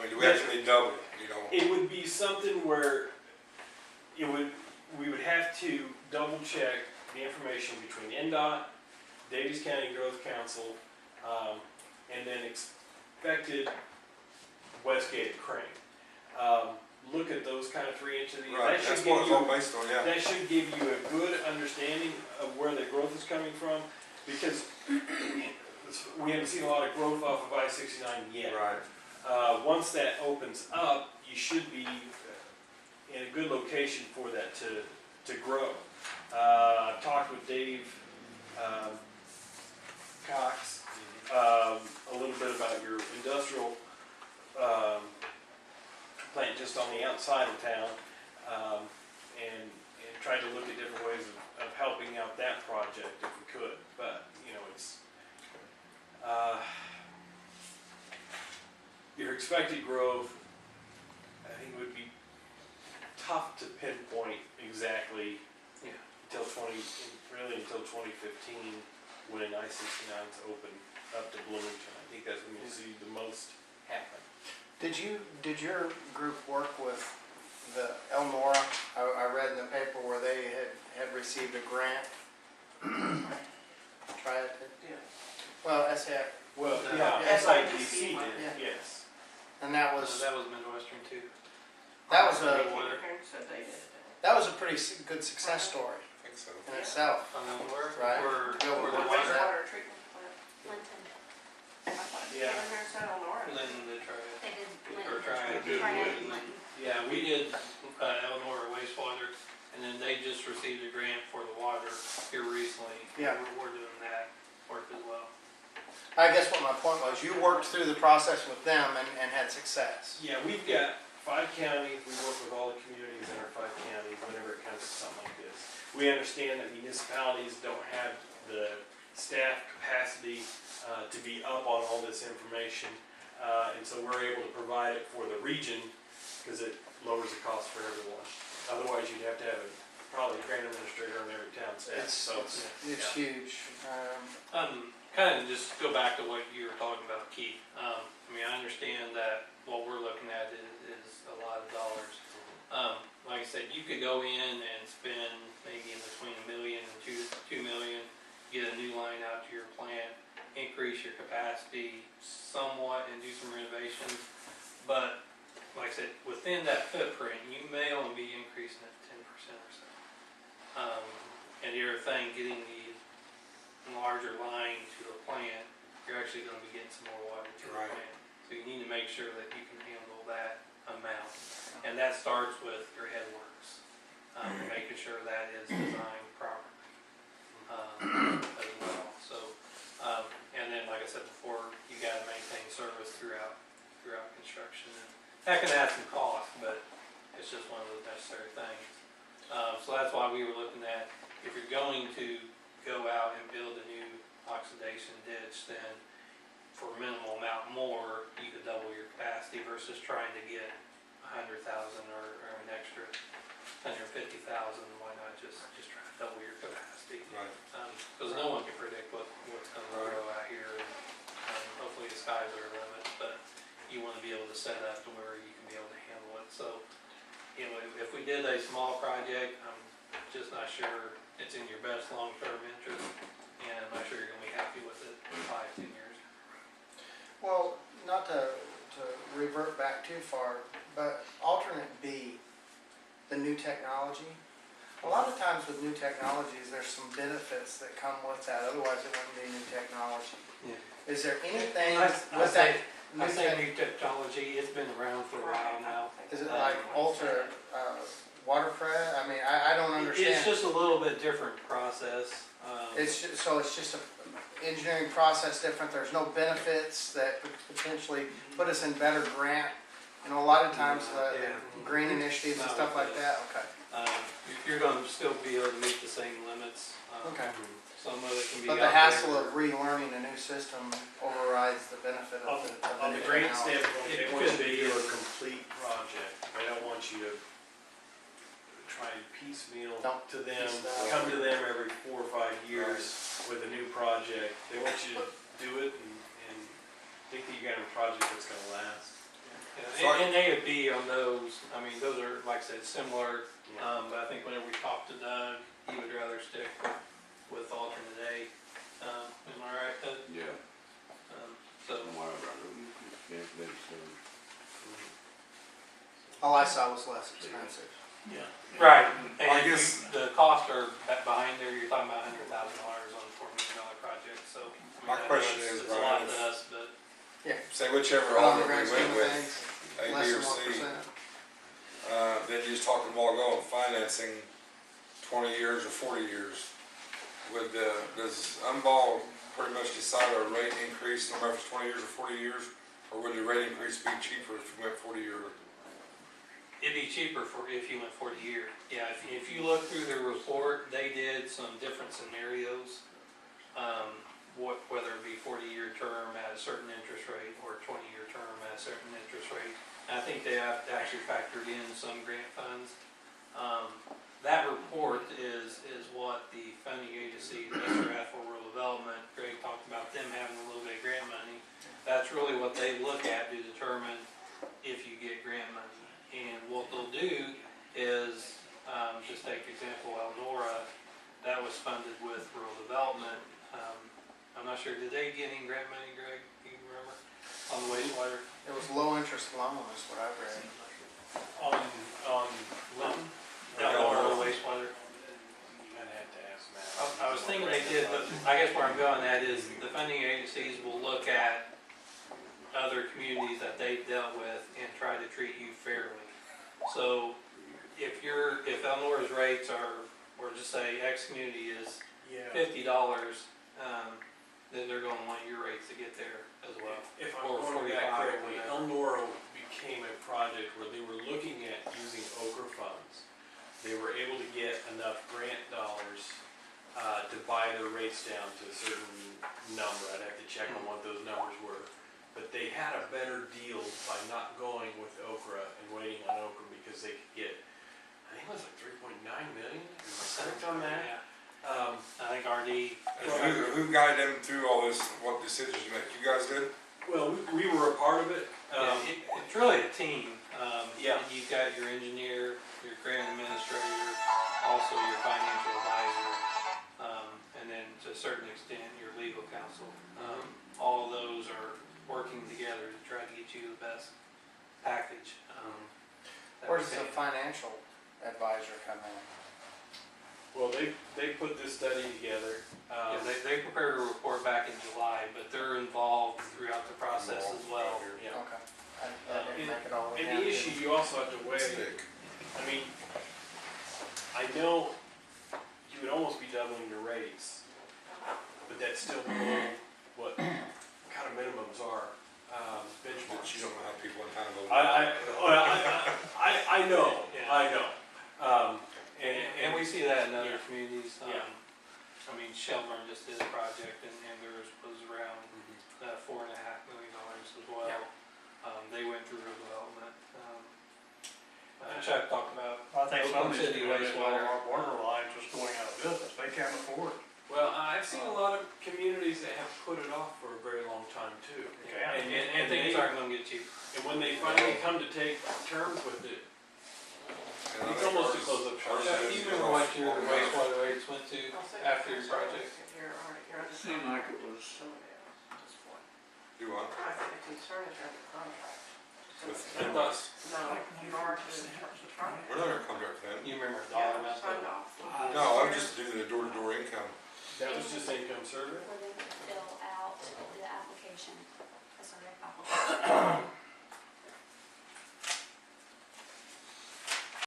I mean, do we actually need double, you know? It would be something where we would have to double check the information between NDOT, Davies County Growth Council, and then expected Westgate Crane. Look at those kind of 3 inches. Right, that's what it's all based on, yeah. That should give you a good understanding of where the growth is coming from, because we haven't seen a lot of growth off of I-69 yet. Right. Once that opens up, you should be in a good location for that to grow. I've talked with Dave Cox a little bit about your industrial plant just on the outside of town, and tried to look at different ways of helping out that project if we could. But you know, it's your expected growth, I think, would be tough to pinpoint exactly until until 2015, when I-69's open up to Bloomington. I think that's when you'll see the most happen. Did your group work with the Elnora? I read in the paper where they had received a grant. Try it. Yeah. Well, SAF, Well, Yeah. SIDC Yeah. did, yes. and that was Midwestern too. that was Said they did. a pretty good success story I think so. in itself. Right. Where Go the with water. that. Wastewater treatment plant, Linton. I thought it Yeah. was in there, said Elnora. Linton did try it. They did Or Linton. try it. Triad and Linton. Yeah, we did Elnora wastewater, and then they just received a grant for the water here recently. Yeah. We're doing that work as well. I guess what my point was, you worked through the process with them and had success. Yeah, we've got 5 counties. We work with all the communities in our 5 counties whenever it comes to something like this. We understand that municipalities don't have the staff capacity to be up on all this information, and so we're able to provide it for the region because it lowers the cost for everyone. Otherwise, you'd have to have probably a grant administrator on every town staff. It's huge. Kind of just go back to what you were talking about, Keith. I mean, I understand that what we're looking at is a lot of dollars. Like I said, you could go in and spend maybe in between $1 million and $2 million, get a new line out to your plant, increase your capacity somewhat, and do some renovations. But like I said, within that footprint, you may only be increasing it 10% or so. And the other thing, getting the larger line to the plant, you're actually going to be getting some more water to the plant. So you need to make sure that you can handle that amount. And that starts with your headworks, making sure that is designed properly as well. So, and then like I said before, you got to maintain service throughout construction. And that can add some cost, but it's just one of those necessary things. So that's why we were looking at, if you're going to go out and build a new oxidation ditch, then for a minimal amount more, you could double your capacity versus trying to get 100,000 or an extra 150,000. Why not just try to double your capacity? Right. Because no one can predict what's going to grow out here, and hopefully the skies are the limit. But you want to be able to set up to where you can be able to handle it. So, you know, if we did a small project, I'm just not sure it's in your best long-term interest, and I'm not sure you're going to be happy with it in 5-10 years. Well, not to revert back too far, but alternate B, the new technology. A lot of times with new technologies, there's some benefits that come with that. Otherwise, it wouldn't be new technology. Yeah. Is there anything I with say that new new technology. It's been around for a while now. Is it like ultra watercress? I mean, I don't understand. It's just a little bit different process. So it's just a engineering process different. There's no benefits that could potentially put us in better grant. You know, a lot of times green initiatives and stuff like that. Okay. You're going to still be able to meet the same limits. Okay. Some of it can be. But the hassle of relearning a new system overrides the benefit of the On the new grant technology. standpoint, they want you to do a complete project. They don't want you to try and piecemeal Don't to them, piece that. come to them every 4 or 5 years with a new project. They want you to do it and think that you got a project that's gonna last. Yeah, And AFB on those, I mean, those are, like I said, similar, but I think whenever we talked to Doug, he would rather stick with alternate A. Am I right, Doug? Yeah. So, All I saw was less expensive. Yeah. right, I and guess- the costs are behind there, you're talking about $100,000 on a $4 million project, so. I mean, My I know question it's- is, it's a lot Brian, to us, but. say whichever But on the alternate grand we scheme went of with, things, A, less B, than or 1%. C, then you just talked the ball going, financing 20 years or 40 years. Does Umball pretty much decide our rate increase, no matter if it's 20 years or 40 years? Or would the rate increase be cheaper if we went 40 year? It'd be cheaper if you went 40 year. Yeah, if you look through their report, they did some different scenarios. Whether it be 40-year term at a certain interest rate or 20-year term at a certain interest rate. And I think they have actually factored in some grant funds. That report is what the funding agency, Mr. Rathful Rural Development, Greg talked about them having a little bit of grant money. That's really what they look at to determine if you get grant money. And what they'll do is, just take example, Elnora, that was funded with rural development. I'm not sure, did they get any grant money, Greg? Do you remember? On the wastewater? It was low interest loan is what I've read. On Linton, Elnora wastewater. I'd have to ask Matt. I was thinking they did, but I guess where I'm going at is the funding agencies will look at other communities that they've dealt with and try to treat you fairly. So if Elnora's rates are, or just say X community is Yeah. $50, then they're gonna want your rates to get there as well. If Or I'm going 45 back or correctly, whatever. Elnora became a project where they were looking at using Okra funds. They were able to get enough grant dollars to buy their rates down to a certain number. I'd have to check on what those numbers were. But they had a better deal by not going with Okra and waiting on Okra because they could get, I think it was like 3.9 million. Am I correct on that? Yeah. I think RD. Who guided them through all this, what decisions you make? You guys did? Well, we were a part of it. It's really a team. Yeah. And you've got your engineer, your grant administrator, also your financial advisor, and then to a certain extent, your legal counsel. All of those are working together to try to get you the best package. Where does the financial advisor come in? Well, they put this study together. Yeah, they prepared a report back in July, but they're involved throughout the process as well. Yeah. Okay. I didn't make it all the way And down. the issue you also have to weigh, Stick. I mean, I know you would almost be doubling your rates, but that's still below what kind of minimums are, But benchmarks. you don't know how people in Hannibal. I know, Yeah. I know. And we see that in other Yeah. communities. Yeah. I mean, Shelburne just did a project and theirs was around $4.5 million as well. Yeah. They went through rural development. Chuck talked about I think some Oklahoma of these City communities wastewater. are borderline just going out of business, they can't afford. Well, I've seen a lot of communities that have put it off for a very long time too. Yeah. And things aren't gonna get cheaper. And when they finally come to take terms with it, it's almost a close-up shop. Chuck, do you remember what your wastewater rates went to after your project? Seemed like it was, Do what? I think the concern is around the contract. With us. No, you are to the contract. We're not gonna come back then. You remember a Yeah, dollar amount? signed off. No, I'm just doing the door-to-door income. That was just income survey? For them to fill out the application, a survey application.